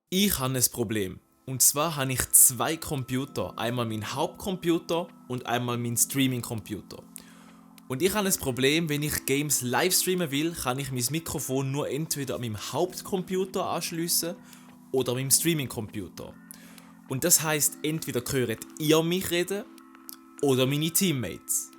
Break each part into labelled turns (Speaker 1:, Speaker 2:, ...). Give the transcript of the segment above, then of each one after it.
Speaker 1: Ich habe ein Problem. Und zwar habe ich zwei Computer. Einmal meinen Hauptcomputer und einmal meinen Streaming-Computer. Und ich habe ein Problem, wenn ich Games live streamen will, kann ich mein Mikrofon nur entweder an meinem Hauptcomputer anschliessen oder an meinem Streaming-Computer. Und das heisst, entweder hört ihr mich reden oder meine Teammates.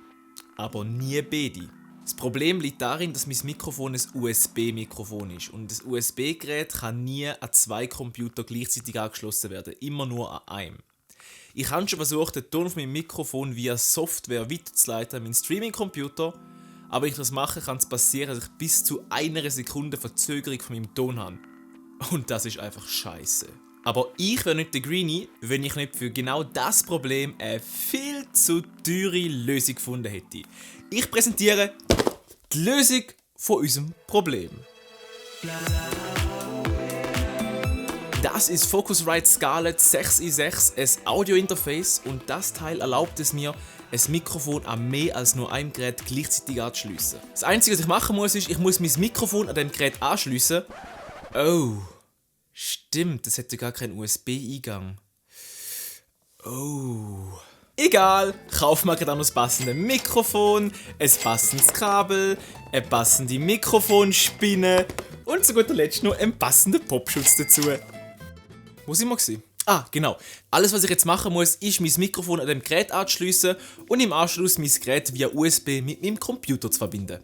Speaker 1: Aber nie beide. Das Problem liegt darin, dass mein Mikrofon ein USB-Mikrofon ist. Und das USB-Gerät kann nie an zwei Computer gleichzeitig angeschlossen werden. Immer nur an einem. Ich habe schon versucht, den Ton auf meinem Mikrofon via Software weiterzuleiten an meinen Streaming-Computer. Aber wenn ich das mache, kann es passieren, dass ich bis zu einer Sekunde Verzögerung von meinem Ton habe. Und das ist einfach scheiße. Aber ich wäre nicht der Greenie, wenn ich nicht für genau das Problem eine viel zu teure Lösung gefunden hätte. Ich präsentiere die Lösung von unserem Problem. Das ist Focusrite Scarlett 6i6, ein Audio-Interface, und das Teil erlaubt es mir, ein Mikrofon an mehr als nur einem Gerät gleichzeitig anzuschliessen. Das Einzige, was ich machen muss, ist, ich muss mein Mikrofon an dem Gerät anschliessen. Oh, stimmt, das hätte gar keinen USB-Eingang. Oh. Egal, kaufen wir gerade noch das passende Mikrofon, ein passendes Kabel, eine passende Mikrofonspinne und zu guter Letzt noch einen passenden Popschutz dazu. Wo sind wir gewesen? Ah, genau. Alles, was ich jetzt machen muss, ist mein Mikrofon an dem Gerät anzuschliessen und im Anschluss mein Gerät via USB mit meinem Computer zu verbinden.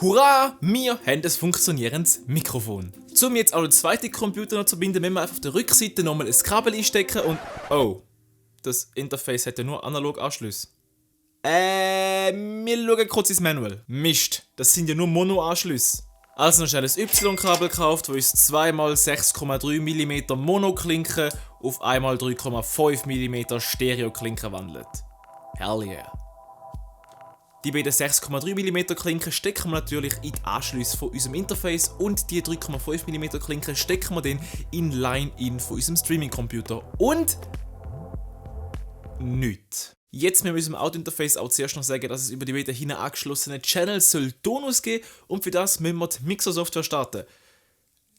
Speaker 1: Hurra! Wir haben ein funktionierendes Mikrofon. Um jetzt auch den zweiten Computer noch zu verbinden, müssen wir einfach auf der Rückseite nochmal ein Kabel einstecken und... Oh, das Interface hat ja nur analog Anschlüsse. Wir schauen kurz ins Manual. Mist, das sind ja nur Mono-Anschlüsse. Also noch schnell ein Y-Kabel gekauft, das uns 2x6,3 mm Mono-Klinken auf 1x3,5 mm Stereo-Klinken wandelt. Hell yeah. Die beiden 6,3 mm Klinken stecken wir natürlich in die Anschlüsse von unserem Interface und die 3,5 mm Klinken stecken wir dann in Line-In von unserem Streaming-Computer. Und... nichts. Jetzt müssen wir unserem Audio-Interface auch zuerst noch sagen, dass es über die beiden hinten angeschlossenen Channels Ton ausgeben soll, und für das müssen wir die Mixer-Software starten.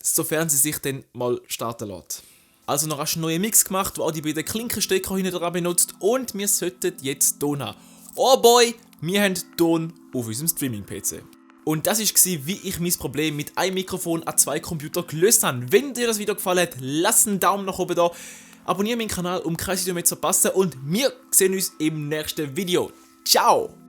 Speaker 1: Sofern sie sich dann mal starten lässt. Also noch rasch einen neuen Mix gemacht, wo auch die beiden Klinkenstecker hinten dran benutzt, und wir sollten jetzt Ton haben. Oh boy, wir haben Ton auf unserem Streaming-PC. Und das war, wie ich mein Problem mit einem Mikrofon an zwei Computern gelöst habe. Wenn dir das Video gefallen hat, lass einen Daumen nach oben da. Abonniere meinen Kanal, um kein Video mehr zu verpassen, und wir sehen uns im nächsten Video. Ciao!